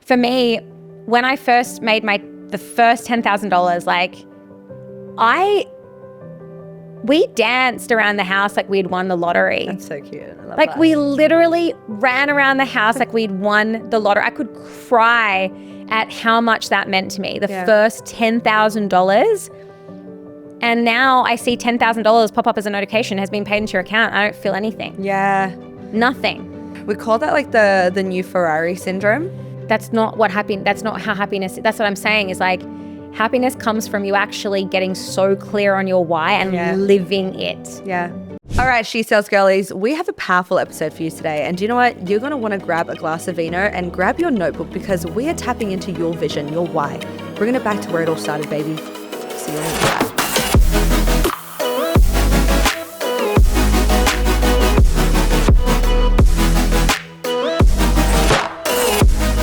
for me, when I first made the first $10,000, like we danced around the house like we'd won the lottery. That's so cute. I love like that. we literally ran around the house like we'd won the lottery. I could cry at how much that meant to me. The first $10,000. And now I see $10,000 pop up as a notification has been paid into your account. I don't feel anything. Yeah. Nothing. We call that like the new Ferrari syndrome. That's not how happiness, that's what I'm saying is like happiness comes from you actually getting so clear on your why and living it. Yeah. All right, She Sells Girlies, we have a powerful episode for you today. And do you know what? You're going to want to grab a glass of vino and grab your notebook because we are tapping into your vision, your why. Bringing it back to where it all started, baby. See you later.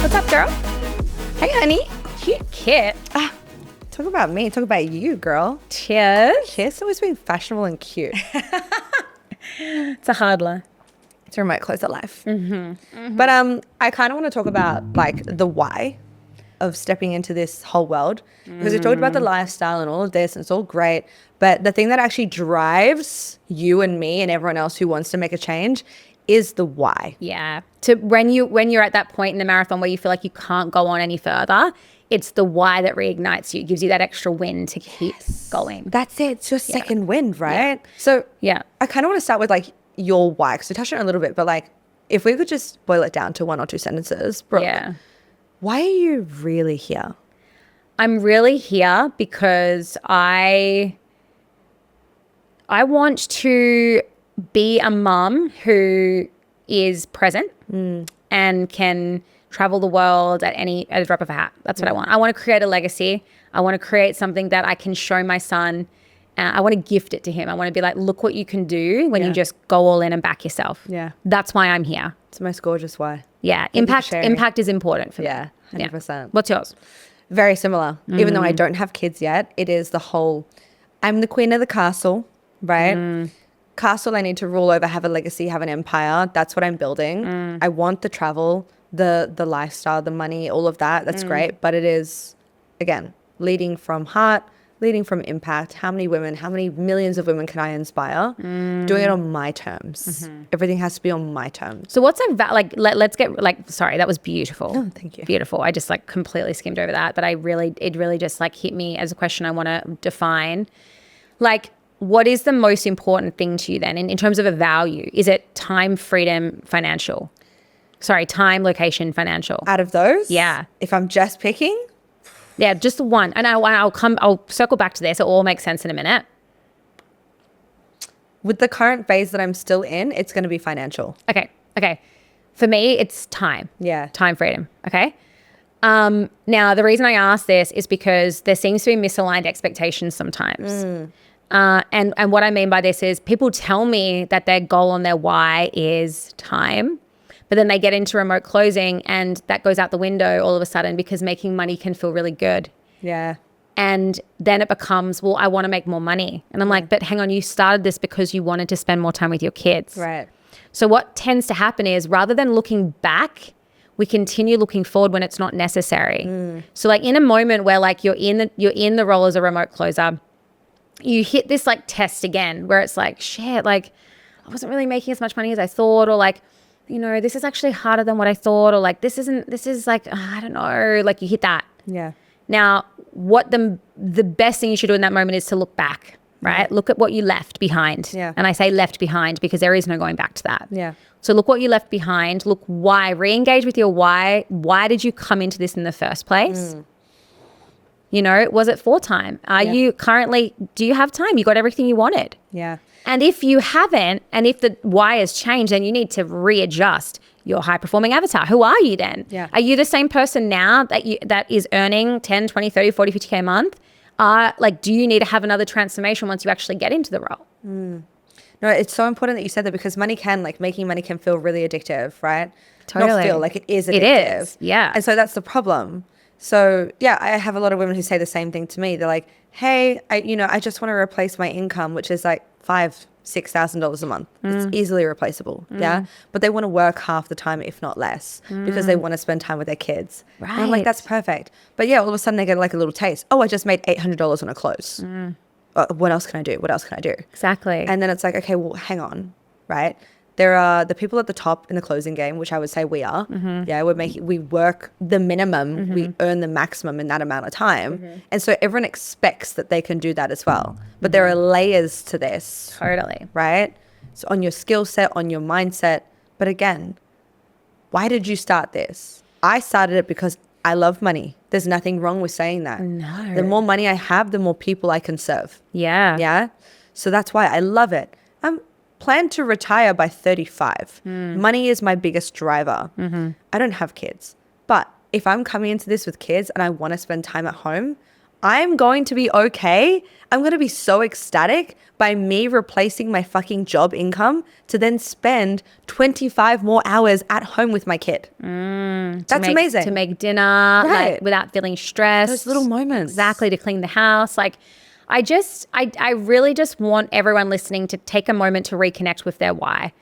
What's up, girl? Hey, honey. Cute kit. Talk about me. Talk about you, girl. Cheers. Cheers. Always being fashionable and cute. It's a hard life. It's a remote closer life. But I kind of want to talk about like the why of stepping into this whole world because we talked about the lifestyle and all of this and it's all great. But the thing that actually drives you and me and everyone else who wants to make a change is the why. Yeah. To when you're at that point in the marathon where you feel like you can't go on any further, it's the why that reignites you. It gives you that extra wind to keep going. That's it. It's your second wind, right? Yeah. So I kind of want to start with like your why because we touched on it a little bit, but like if we could just boil it down to one or two sentences, Brooke, why are you really here? I'm really here because I want to be a mum who is present and can travel the world at a drop of a hat. That's what I want. I want to create a legacy. I want to create something that I can show my son. I want to gift it to him. I want to be like, look what you can do when you just go all in and back yourself. Yeah. That's why I'm here. It's the most gorgeous why. Yeah. Impact is important for me. Yeah, 100%. Yeah. What's yours? Very similar. Even though I don't have kids yet, it is the whole, I'm the queen of the castle, right? Castle I need to rule over, have a legacy, have an empire. That's what I'm building. I want the travel, the lifestyle, the money, all of that. That's great. But it is, again, leading from heart, leading from impact. How many women, how many millions of women can I inspire? Doing it on my terms. Everything has to be on my terms. So what's let's get sorry, that was beautiful. Oh, thank you. Beautiful. I just like completely skimmed over that, but it really just like hit me as a question I want to define. Like, what is the most important thing to you then in terms of a value? Is it time, freedom, financial? Sorry, time, location, financial. Out of those? Yeah. If I'm just picking? Yeah, just the one. And I'll circle back to this. It all makes sense in a minute. With the current phase that I'm still in, it's going to be financial. Okay. For me, it's time. Yeah. Time, freedom. Okay. Now, the reason I ask this is because there seems to be misaligned expectations sometimes. And what I mean by this is people tell me that their goal and their why is time, but then they get into remote closing and that goes out the window all of a sudden because making money can feel really good. Yeah. And then it becomes, well, I want to make more money. And I'm like, but hang on, you started this because you wanted to spend more time with your kids. Right. So what tends to happen is rather than looking back, we continue looking forward when it's not necessary. So like in a moment where like you're in the role as a remote closer, you hit this like test again where it's like, shit, like I wasn't really making as much money as I thought, or like, you know, this is actually harder than what I thought, or like this is like, I don't know, like you hit that. Yeah. Now, what the best thing you should do in that moment is to look back, right? Look at what you left behind. Yeah. And I say left behind because there is no going back to that. Yeah. So look what you left behind. Look why. Re-engage with your why. Why did you come into this in the first place? You know, was it for time? Do you have time? You got everything you wanted? Yeah. And if you haven't, and if the why has changed, then you need to readjust your high performing avatar. Who are you then? Yeah. Are you the same person now that is earning 10, 20, 30, 40, 50K a month? Do you need to have another transformation once you actually get into the role? No, it's so important that you said that because making money can feel really addictive, right? Totally. Not feel like it is addictive. It is, yeah. And so that's the problem. So yeah, I have a lot of women who say the same thing to me. They're like, hey, I just want to replace my income, which is like 5, $6,000 a month. It's easily replaceable. Yeah. But they want to work half the time, if not less, because they want to spend time with their kids. Right. And I'm like, that's perfect. But yeah, all of a sudden they get like a little taste. Oh, I just made $800 on a clothes. What else can I do? What else can I do? Exactly. And then it's like, okay, well, hang on, right? There are the people at the top in the closing game, which I would say we are. Yeah, we work the minimum, we earn the maximum in that amount of time. And so everyone expects that they can do that as well. But there are layers to this. Totally. Right? So on your skill set, on your mindset. But again, why did you start this? I started it because I love money. There's nothing wrong with saying that. No. The more money I have, the more people I can serve. Yeah. Yeah. So that's why I love it. I'm planned to retire by 35. Money is my biggest driver. I don't have kids. But if I'm coming into this with kids and I want to spend time at home, I'm going to be okay. I'm going to be so ecstatic by me replacing my fucking job income to then spend 25 more hours at home with my kid. That's amazing. To make dinner, Right. like, without feeling stressed. Those little moments. Exactly, to clean the house. Like, I really just want everyone listening to take a moment to reconnect with their why.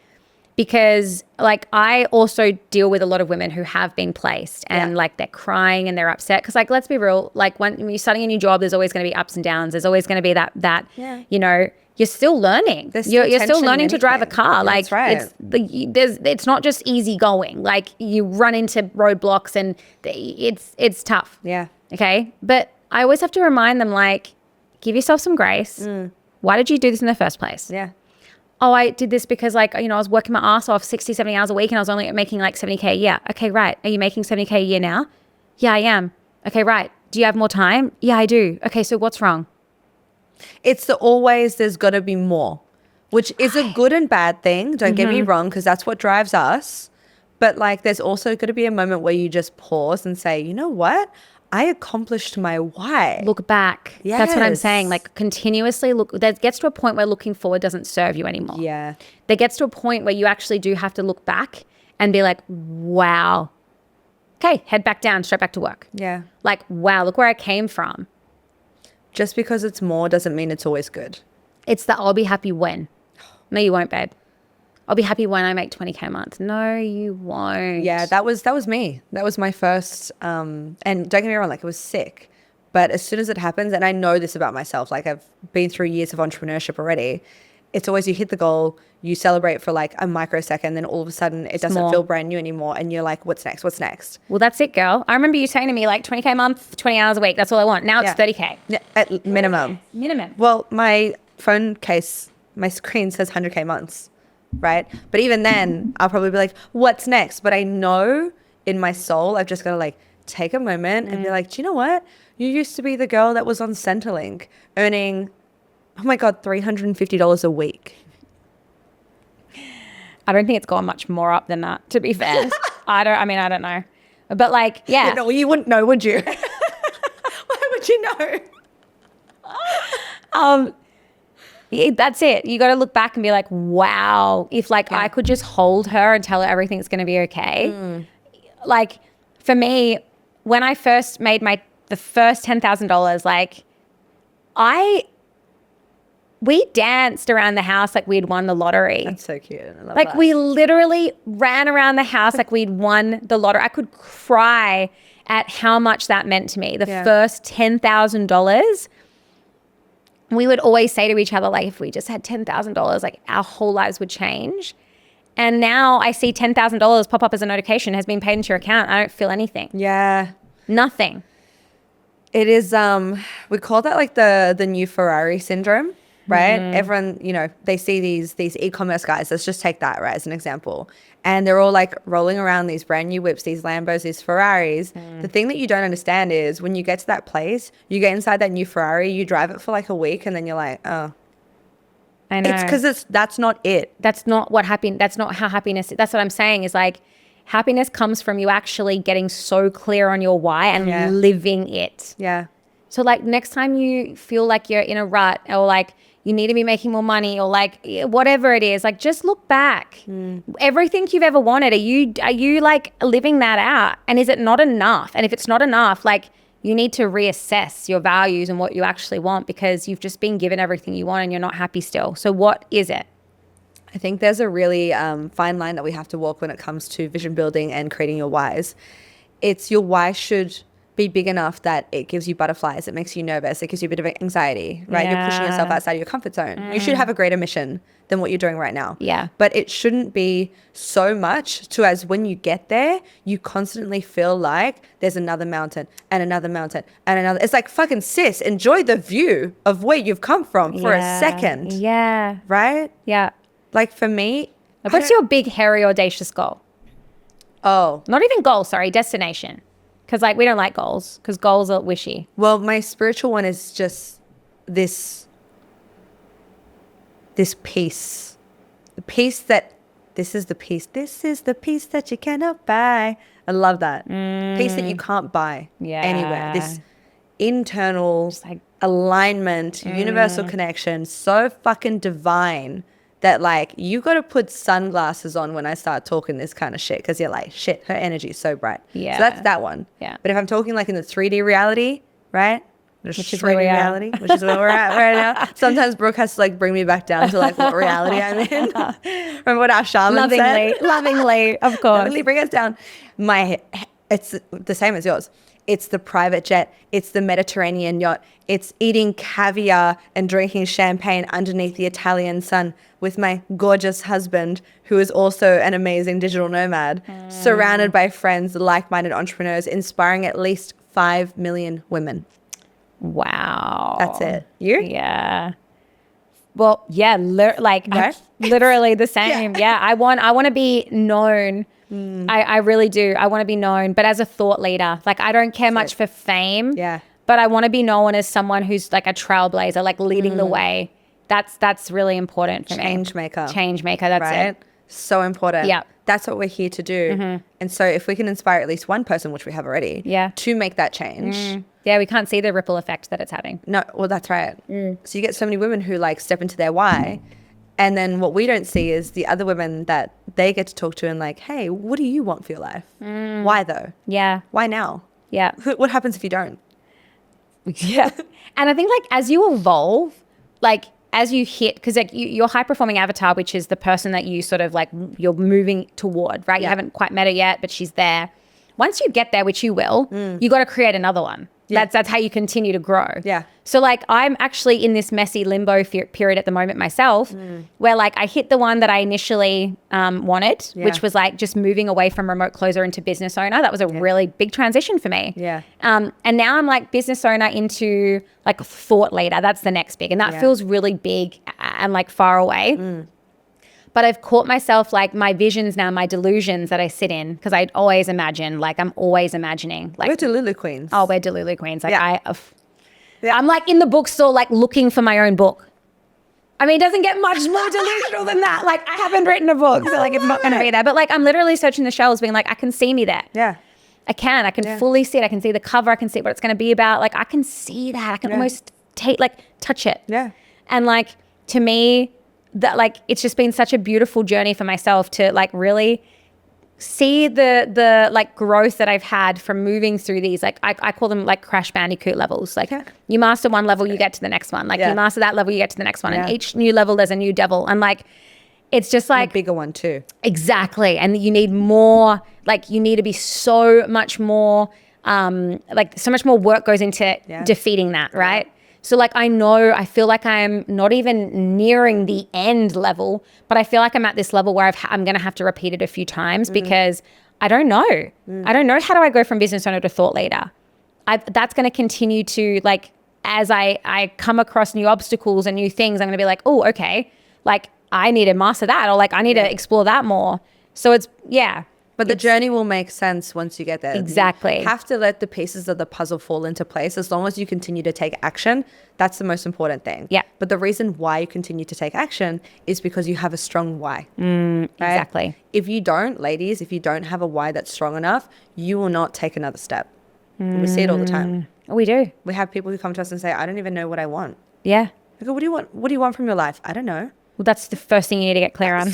Because like I also deal with a lot of women who have been placed and like they're crying and they're upset. Because like, let's be real, like when you're starting a new job, there's always going to be ups and downs. There's always going to be that you know, you're still learning. You're still learning to drive a car. Yeah, like that's right. it's not just easy going. Like you run into roadblocks and it's tough. Yeah. Okay. But I always have to remind them, like, give yourself some grace. Why did you do this in the first place? Yeah. Oh, I did this because, like, you know, I was working my ass off 60, 70 hours a week and I was only making like 70K a year. Okay, right. Are you making 70K a year now? Yeah, I am. Okay, right. Do you have more time? Yeah, I do. Okay, so what's wrong? It's there's got to be more, which is a good and bad thing. Don't get me wrong, because that's what drives us. But like, there's also got to be a moment where you just pause and say, you know what? I accomplished my why. Look back. That's what I'm Yes. saying. Like, continuously look. That gets to a point where looking forward doesn't serve you anymore. Yeah. There gets to a point where you actually do have to look back and be like, wow. Okay, head back down, straight back to work. Yeah. Like, wow, look where I came from. Just because it's more doesn't mean it's always good. It's the I'll be happy when. No, you won't, babe. I'll be happy when I make 20K a month. No, you won't. Yeah, that was me. That was my first, and don't get me wrong, like it was sick. But as soon as it happens, and I know this about myself, like I've been through years of entrepreneurship already, it's always you hit the goal, you celebrate for like a microsecond, then all of a sudden it doesn't more. feel brand new anymore. And you're like, what's next? What's next? Well, that's it, girl. I remember you saying to me, like, 20K a month, 20 hours a week. That's all I want. Now it's 30K. Yeah, at minimum. Minimum. Well, my phone case, my screen says 100K months, right? But even then, I'll probably be like, what's next? But I know in my soul, I've just got to like take a moment and be like, do you know what? You used to be the girl that was on Centrelink earning, oh my God, $350 a week. I don't think it's gone much more up than that, to be fair. I don't know. But like, yeah. No, you wouldn't know, would you? Why would you know? Yeah, that's it. You got to look back and be like, wow, if like I could just hold her and tell her everything's going to be okay. Like for me, when I first made the first $10,000, like we danced around the house like we'd won the lottery. That's so cute. I love Like that. we literally ran around the house like we'd won the lottery. I could cry at how much that meant to me. The first $10,000. We would always say to each other, like, if we just had $10,000, like our whole lives would change. And now I see $10,000 pop up as a notification has been paid into your account. I don't feel anything. Yeah. Nothing. It is, we call that like the new Ferrari syndrome, right? Everyone, you know, they see these e-commerce guys. Let's just take that, right, as an example. And they're all like rolling around these brand new whips, these Lambos, these Ferraris. The thing that you don't understand is when you get to that place, you get inside that new Ferrari, you drive it for like a week and then you're like, oh. I know. It's because that's not it. That's not how happiness, that's what I'm saying is like happiness comes from you actually getting so clear on your why and living it. Yeah. So like next time you feel like you're in a rut or like you need to be making more money or like whatever it is, like just look back. Everything you've ever wanted, are you like living that out? And is it not enough? And if it's not enough, like you need to reassess your values and what you actually want, because you've just been given everything you want and you're not happy still. So what is it? I think there's a really fine line that we have to walk when it comes to vision building and creating your whys. It's your why should be big enough that it gives you butterflies, it makes you nervous, it gives you a bit of anxiety, right? You're pushing yourself outside of your comfort zone. You should have a greater mission than what you're doing right now. Yeah. But it shouldn't be so much to as when you get there, you constantly feel like there's another mountain and another mountain and another. It's like, fucking sis, enjoy the view of where you've come from for a second. Yeah. Right? Yeah. Like for me, What's your big, hairy, audacious goal? oh, Not even goal, sorry, destination. Because like we don't like goals, because goals are wishy. well, my spiritual one is just this peace. The peace that this is the peace that you cannot buy. I love that. Peace that you can't buy anywhere. This internal like alignment, universal connection, so fucking divine that like you got to put sunglasses on when I start talking this kind of shit, because you're like, shit, her energy is so bright. Yeah. So that's that one. Yeah. But if I'm talking like in the 3D reality, right? Which is where we are. reality, which is where we're at right now. Sometimes Brooke has to like bring me back down to like what reality I'm in. Remember what our shaman said? Lovingly, of course. Lovingly bring us down. It's the same as yours. It's the private jet. It's the Mediterranean yacht. It's eating caviar and drinking champagne underneath the Italian sun with my gorgeous husband, who is also an amazing digital nomad, surrounded by friends, like-minded entrepreneurs, inspiring at least 5 million women. Wow. That's it. You? Yeah. Well, yeah, Right? literally the same. Yeah. I want to be known. I really do. I want to be known, but as a thought leader. Like I don't care much for fame. Yeah. But I want to be known as someone who's like a trailblazer, like leading the way. That's really important for me. Change maker. That's Right? it. So important. Yeah. That's what we're here to do. And so if we can inspire at least one person, which we have already, to make that change. Yeah, we can't see the ripple effect that it's having. No, well, that's right. So you get so many women who like step into their why. And then what we don't see is the other women that they get to talk to and like, hey, what do you want for your life? Why though? Yeah. Why now? Yeah. What happens if you don't? Yeah. And I think like as you evolve, like as you hit, because like your high performing avatar, which is the person that you sort of like you're moving toward, right? You haven't quite met her yet, but she's there. Once you get there, which you will, you got to create another one. Yeah. That's how you continue to grow. Yeah. So like I'm actually in this messy limbo period at the moment myself, where like I hit the one that I initially wanted, which was like just moving away from remote closer into business owner. That was a really big transition for me. Yeah. And now I'm like business owner into like thought leader. That's the next big, and that feels really big and like far away. But I've caught myself like my visions now, my delusions that I sit in, because I'd always imagine, like I'm always imagining. Like, we're Delulu queens. Oh, we're Delulu queens. Like I'm like in the bookstore, like looking for my own book. I mean, it doesn't get much more delusional than that. Like I haven't written a book, so like it's not going to be there. But like I'm literally searching the shelves being like, I can see me there. Yeah. I can fully see it. I can see the cover. I can see what it's going to be about. Like I can see that. I can almost touch it. Yeah. And like to me, that like it's just been such a beautiful journey for myself to like really see the like growth that I've had from moving through these, like I call them like crash Bandicoot levels. Like you master one level, you get to the next one. Like you master that level, you get to the next one. And each new level there's a new devil. And like it's just like a bigger one too. Exactly. And you need more, like you need to be so much more like so much more work goes into defeating that, right? So like I feel like I'm not even nearing the end level, but I feel like I'm at this level where I'm going to have to repeat it a few times because I don't know. I don't know how do I go from business owner to thought leader. That's going to continue to like, as I come across new obstacles and new things, I'm going to be like, oh, okay, like I need to master that, or like I need to explore that more. So it's, But the journey will make sense once you get there. Exactly. You have to let the pieces of the puzzle fall into place. As long as you continue to take action, that's the most important thing. Yeah. But the reason why you continue to take action is because you have a strong why. Right? Exactly. If you don't, ladies, if you don't have a why that's strong enough, you will not take another step. We see it all the time. We do. We have people who come to us and say, I don't even know what I want. Yeah. I go, what do you want? What do you want from your life? I don't know. Well, that's the first thing you need to get clear on.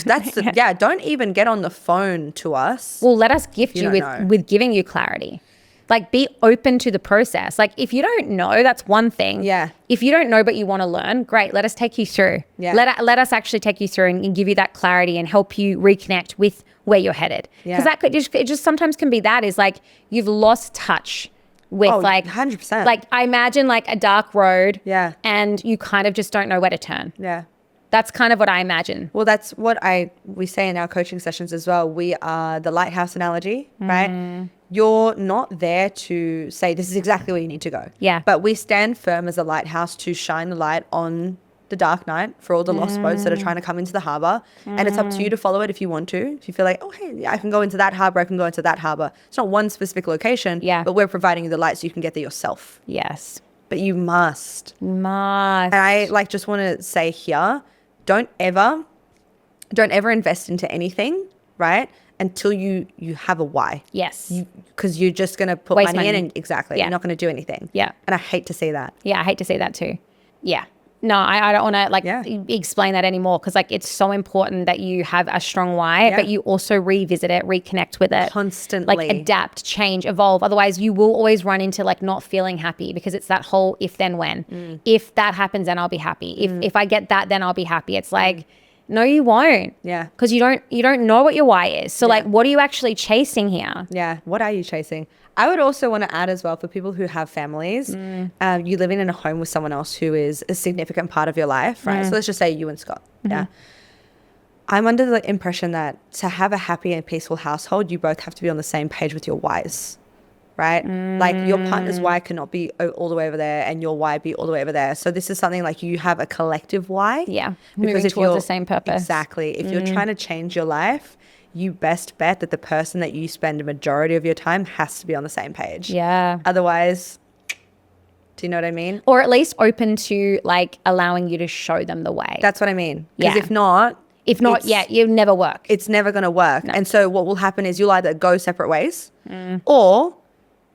Don't even get on the phone to us. Well, let us gift you don't know. with giving you clarity. Like, be open to the process. Like, if you don't know, that's one thing. Yeah. If you don't know but you want to learn, great. Let us take you through. Yeah. Let us actually take you through and give you that clarity and help you reconnect with where you're headed. Yeah. Because that could just, it just sometimes can be that is like you've lost touch with 100%. Like, I imagine like a dark road. Yeah. And you kind of just don't know where to turn. Yeah. That's kind of what I imagine. Well, that's what we say in our coaching sessions as well. We are the lighthouse analogy, right? You're not there to say this is exactly where you need to go. Yeah. But we stand firm as a lighthouse to shine the light on the dark night for all the lost boats that are trying to come into the harbor. And it's up to you to follow it if you want to. If you feel like, oh, hey, yeah, I can go into that harbor, I can go into that harbor. It's not one specific location, but we're providing you the light so you can get there yourself. Yes. But you must. Must. And I just want to say here, don't ever invest into anything, right? Until you have a why. Yes. Because you're just going to put Waste money in money. and exactly. Yeah. You're not going to do anything. Yeah. And I hate to see that. Yeah, I hate to see that too. Yeah. No, I don't want to explain that anymore because like it's so important that you have a strong why, but you also revisit it, reconnect with it. Constantly. Like adapt, change, evolve. Otherwise you will always run into like not feeling happy because it's that whole if then when. If that happens, then I'll be happy. If I get that, then I'll be happy. It's like, no, you won't. Yeah. Because you don't know what your why is. So like, what are you actually chasing here? Yeah. What are you chasing? I would also want to add as well for people who have families, you living in a home with someone else who is a significant part of your life, right? So let's just say you and Scott. Yeah. I'm under the impression that to have a happy and peaceful household, you both have to be on the same page with your whys, right? Like your partner's why cannot be all the way over there and your why be all the way over there. So this is something like you have a collective why. Yeah. Because Moving if towards you're the same purpose. Exactly. If you're trying to change your life, you best bet that the person that you spend a majority of your time has to be on the same page. Yeah. Otherwise, do you know what I mean? Or at least open to like allowing you to show them the way. That's what I mean. Because Yeah. if not, you never work. it's never going to work. And so what will happen is you'll either go separate ways or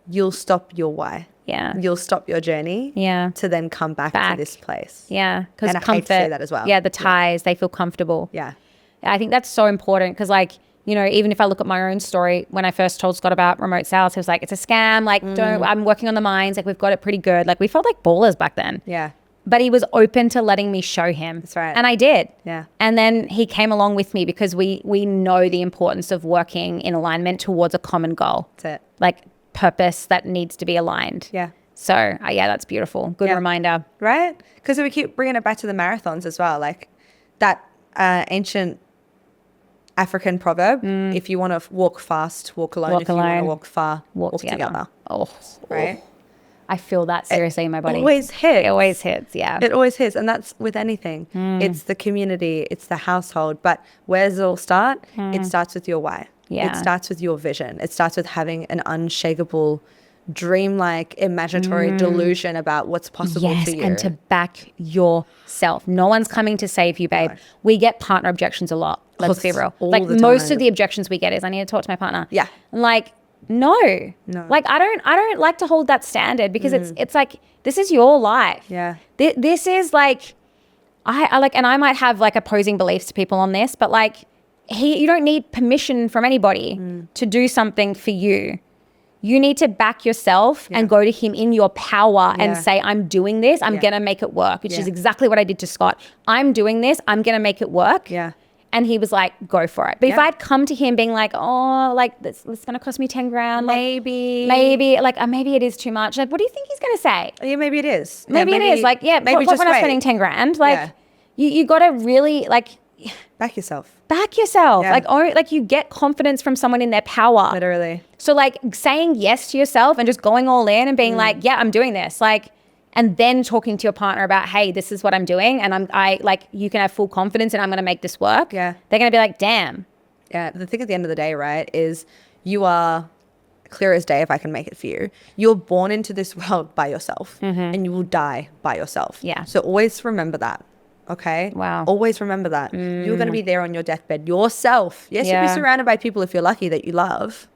you'll stop your why. Yeah. You'll stop your journey to then come back to this place. Yeah. Because And I comfort. hate to say that as well. Yeah. The ties, they feel comfortable. Yeah. I think that's so important because like, you know, even if I look at my own story, when I first told Scott about remote sales, he was like, it's a scam. Like, I'm working on the mines. Like, we've got it pretty good. Like, we felt like ballers back then. Yeah. But he was open to letting me show him. That's right. And I did. Yeah. And then he came along with me because we know the importance of working in alignment towards a common goal. That's it. Like, purpose that needs to be aligned. Yeah. So, that's beautiful. Good reminder. Right? Because we keep bringing it back to the marathons as well. Like that ancient African proverb, if you want to walk fast, walk alone. If you want to walk far, walk together. Oh, right? I feel that seriously in my body. Always hits. It always hits, yeah. It always hits. And that's with anything. It's the community, it's the household. But where does it all start? It starts with your why. Yeah. It starts with your vision. It starts with having an unshakable, dreamlike, imaginatory delusion about what's possible for you. And to back yourself. No one's coming to save you, babe. No. We get partner objections a lot. Let's be real. all Like the most time. of the objections we get is I need to talk to my partner. Yeah. I'm like, no. No. Like I don't like to hold that standard because it's like this is your life. Yeah. This is like I like, and I might have like opposing beliefs to people on this, but like you don't need permission from anybody to do something for you. You need to back yourself and go to him in your power and say, I'm doing this. I'm going to make it work, which is exactly what I did to Scott. I'm doing this. I'm going to make it work. Yeah. And he was like, go for it. But if I'd come to him being like, oh, like this is going to cost me 10 grand. Like, maybe like, maybe it is too much. Like, what do you think he's going to say? Yeah, maybe it is. Maybe it is. Like, maybe what, just we're not wait. spending 10 grand. Like you got to really like Back yourself. back yourself. Yeah. Like you get confidence from someone in their power. Literally. So like saying yes to yourself and just going all in and being like, yeah, I'm doing this. Like, and then talking to your partner about, hey, this is what I'm doing. And I like, you can have full confidence and I'm going to make this work. Yeah. They're going to be like, damn. Yeah. The thing at the end of the day, right, is you are clear as day if I can make it for you. You're born into this world by yourself and you will die by yourself. Yeah. So always remember that. Okay. Wow. Always remember that. You're going to be there on your deathbed yourself. Yes, you'll be surrounded by people if you're lucky that you love.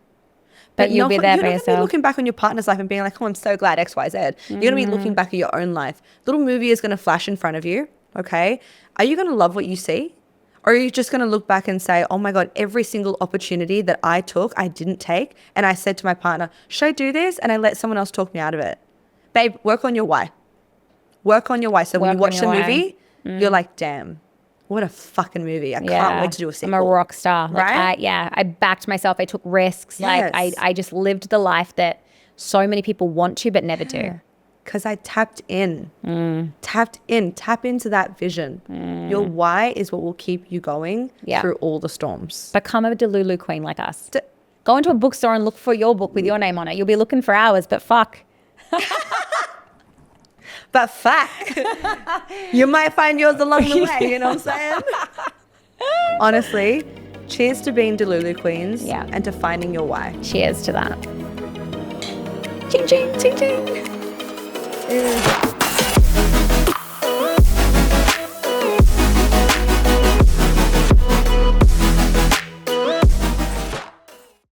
But you'll be there by You're not going to yourself. be looking back on your partner's life and being like, oh, I'm so glad X, Y, Z. You're going to be looking back at your own life. Little movie is going to flash in front of you. Okay. Are you going to love what you see? Or are you just going to look back and say, oh my God, every single opportunity that I took, I didn't take. And I said to my partner, should I do this? And I let someone else talk me out of it. Babe, work on your why. Work on your why. So when you watch the movie, you're like, damn, what a fucking movie. I can't wait to do a sequel. I'm a rock star. Like, right? I backed myself. I took risks. Yes. Like I just lived the life that so many people want to but never do. Because I tapped in. Tap into that vision. Your why is what will keep you going through all the storms. Become a Delulu queen like us. Go into a bookstore and look for your book with your name on it. You'll be looking for hours, but fuck. But fuck. You might find yours along the way, you know what I'm saying? Honestly, cheers to being Delulu queens and to finding your why. Cheers to that. Ching, ching, ching, ching.